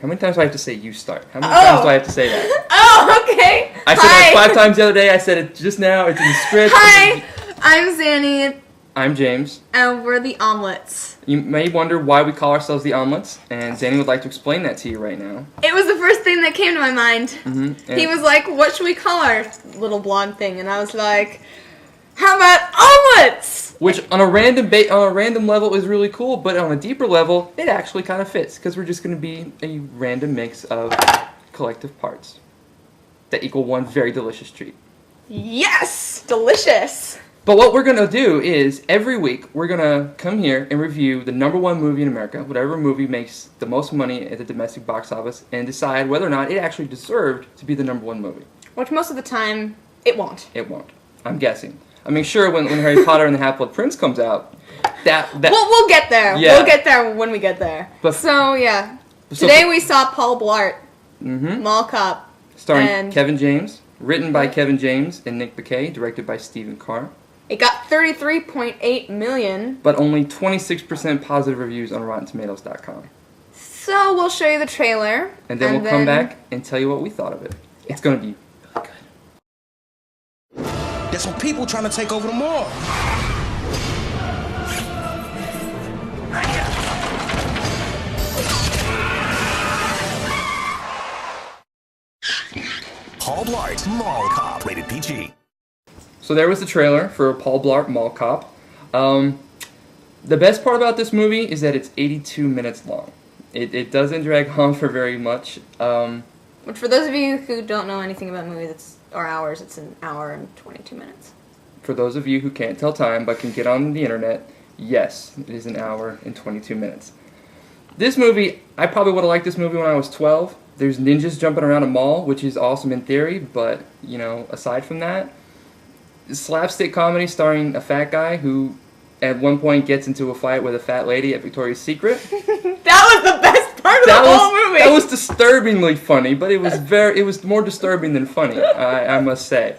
How many times do I have to say you start? How many times do I have to say that? Oh, okay. I said it like 5 times the other day. I said it just now. It's in the script. Hi, I'm Xannie. I'm James. And we're the Omelettes. You may wonder why we call ourselves the Omelettes, and Xannie would like to explain that to you right now. It was the first thing that came to my mind. Mm-hmm. He was like, what should we call our little blonde thing? And I was like, how about omelettes? Which on a random level is really cool, but on a deeper level, it actually kind of fits, because we're just going to be a random mix of collective parts that equal one very delicious treat. Yes! Delicious! But what we're going to do is, every week, we're going to come here and review the #1 movie in America, whatever movie makes the most money at the domestic box office, and decide whether or not it actually deserved to be the #1 movie. Which most of the time, it won't. It won't. I'm guessing. I mean, sure, when Harry Potter and the Half-Blood Prince comes out, We'll get there. Yeah. We'll get there when we get there. But, Today we saw Paul Blart, mm-hmm. Mall Cop. Starring Kevin James, written by Kevin James and Nick Bakay, directed by Stephen Carr. It got 33.8 million. But only 26% positive reviews on RottenTomatoes.com. So we'll show you the trailer. And then we'll come back and tell you what we thought of it. Yeah. It's going to be good. There's some people trying to take over the mall. Paul Blart, Mall Cop, rated PG. So there was the trailer for Paul Blart Mall Cop. The best part about this movie is that it's 82 minutes long. It doesn't drag on for very much. Which, for those of you who don't know anything about movies or hours, it's an hour and 22 minutes. For those of you who can't tell time but can get on the internet, yes, it is an hour and 22 minutes. This movie, I probably would have liked this movie when I was 12. There's ninjas jumping around a mall, which is awesome in theory, but, you know, aside from that, slapstick comedy starring a fat guy who at one point gets into a fight with a fat lady at Victoria's Secret. That was the best part of the whole movie. That was disturbingly funny, but it was more disturbing than funny, I must say.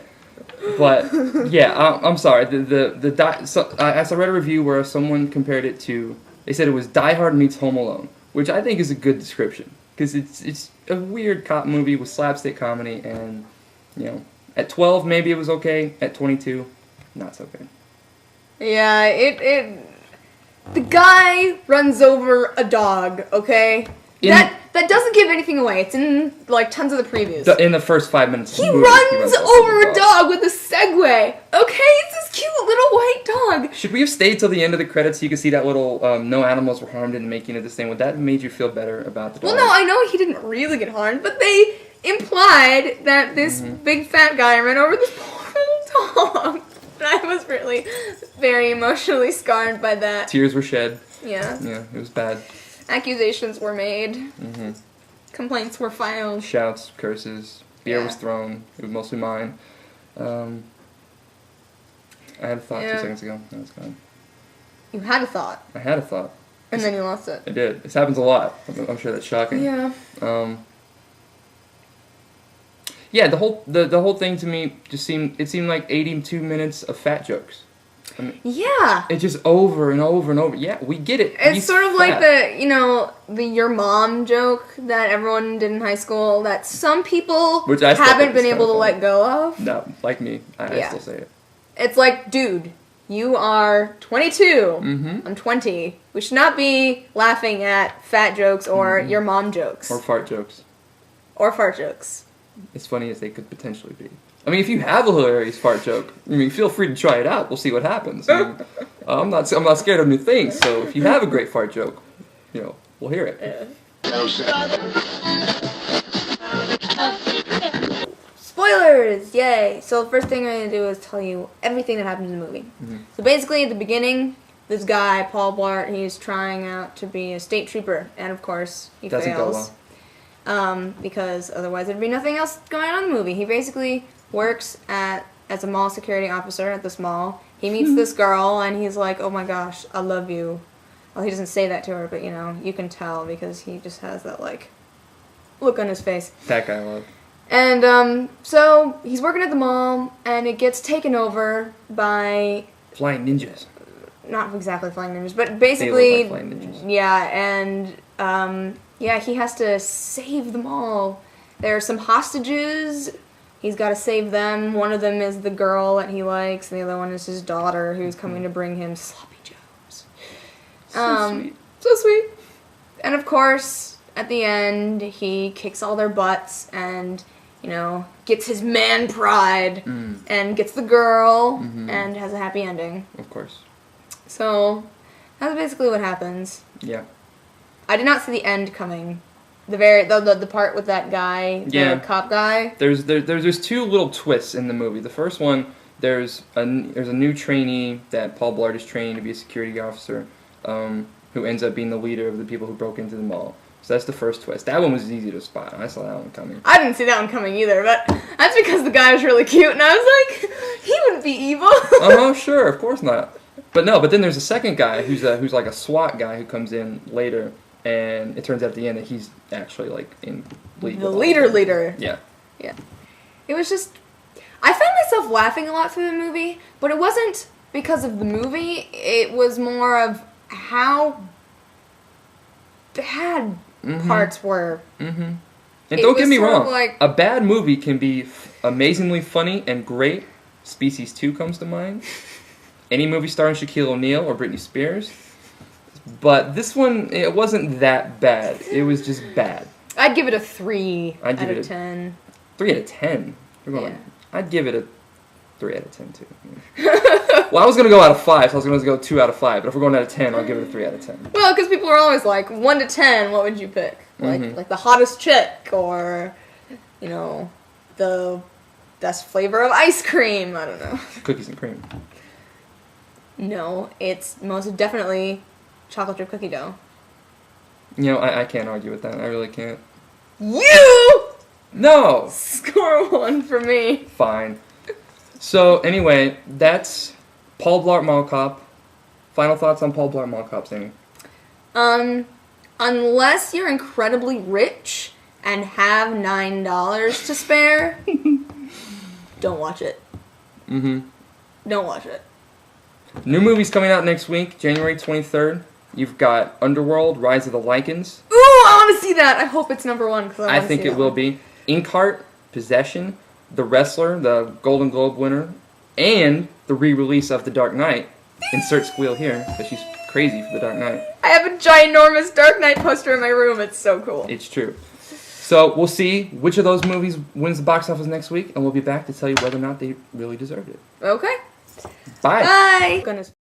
But yeah, I'm sorry. I read a review where someone compared it to. They said it was Die Hard meets Home Alone, which I think is a good description because it's a weird cop movie with slapstick comedy, and you know, at 12 maybe it was okay. At 22, not so good. Yeah, the guy runs over a dog. Okay, that doesn't give anything away. It's in like tons of the previews. In the first 5 minutes, he runs over a dog with a Segway. Okay, it's this cute little white dog. Should we have stayed till the end of the credits so you could see that little no animals were harmed in the making of this thing? Would that have made you feel better about the dog? Well, no, I know he didn't really get harmed, but they implied that this big fat guy ran over this poor little dog. And I was really very emotionally scarred by that. Tears were shed. Yeah. Yeah, it was bad. Accusations were made. Mm-hmm. Complaints were filed. Shouts, curses. Beer was thrown. It was mostly mine. I had a thought 2 seconds ago. That was gone. You had a thought. I had a thought. And then you lost it. I did. This happens a lot. I'm sure that's shocking. Yeah. Yeah, the whole thing to me just seemed like 82 minutes of fat jokes. I mean, yeah. It's just over and over and over. Yeah, we get it. It's sort of like the your mom joke that everyone did in high school that some people haven't been able to let go of. No, like me. I still say it. It's like, dude, you are 22. Mm-hmm. I'm 20. We should not be laughing at fat jokes or your mom jokes. Or fart jokes. Or fart jokes. As funny as they could potentially be. I mean, if you have a hilarious fart joke, I mean, feel free to try it out. We'll see what happens. I mean, I'm not scared of new things. So if you have a great fart joke, you know, we'll hear it. Spoilers! Yay! So the first thing I'm going to do is tell you everything that happens in the movie. Mm-hmm. So basically, at the beginning, this guy, Paul Blart, he's trying out to be a state trooper. And of course, he fails. Go well. Because otherwise there'd be nothing else going on in the movie. He basically works as a mall security officer at this mall. He meets this girl, and he's like, oh my gosh, I love you. Well, he doesn't say that to her, but, you know, you can tell because he just has that, like, look on his face. That guy love. And, so, he's working at the mall, and it gets taken over by... Flying ninjas. Not exactly flying ninjas, but basically... They look like flying ninjas. Yeah, and Yeah, he has to save them all. There are some hostages. He's got to save them. One of them is the girl that he likes, and the other one is his daughter, who's coming to bring him sloppy joes. So sweet. So sweet. And of course, at the end, he kicks all their butts and, gets his man pride and gets the girl and has a happy ending. Of course. So, that's basically what happens. Yeah. I did not see the end coming. The part with that guy, the cop guy. There's two little twists in the movie. The first one, there's a new trainee that Paul Blart is training to be a security officer, who ends up being the leader of the people who broke into the mall. So that's the first twist. That one was easy to spot. I saw that one coming. I didn't see that one coming either, but that's because the guy was really cute, and I was like, he wouldn't be evil. Sure, of course not. But then there's a second guy who's like a SWAT guy who comes in later. And it turns out at the end that he's actually, like, in league. The leader. Yeah. Yeah. It was just... I found myself laughing a lot through the movie, but it wasn't because of the movie. It was more of how bad parts were. Mm-hmm. And don't get me wrong, a bad movie can be amazingly funny and great. Species 2 comes to mind. Any movie starring Shaquille O'Neal or Britney Spears. But this one, it wasn't that bad. It was just bad. I'd give it a 3 out of 10. 3 out of 10? Yeah. I'd give it a 3 out of 10, too. Well, I was going to go out of 5, so I was going to go 2 out of 5. But if we're going out of 10, I'll give it a 3 out of 10. Well, because people are always like, 1 to 10, what would you pick? Like the hottest chick, or, the best flavor of ice cream. I don't know. Cookies and cream. No, it's most definitely... chocolate chip cookie dough. I can't argue with that. I really can't. You! No! Score 1 for me. Fine. So, anyway, that's Paul Blart Mall Cop. Final thoughts on Paul Blart Mall Cop, Xannie? Unless you're incredibly rich and have $9 to spare, don't watch it. Don't watch it. New movies coming out next week, January 23rd. You've got Underworld, Rise of the Lycans. Ooh, I want to see that. I hope it's number 1. I think it will be. Inkheart, Possession, The Wrestler, the Golden Globe winner, and the re-release of The Dark Knight. Insert squeal here, because she's crazy for The Dark Knight. I have a ginormous Dark Knight poster in my room. It's so cool. It's true. So we'll see which of those movies wins the box office next week, and we'll be back to tell you whether or not they really deserved it. Okay. Bye. Bye. Goodness.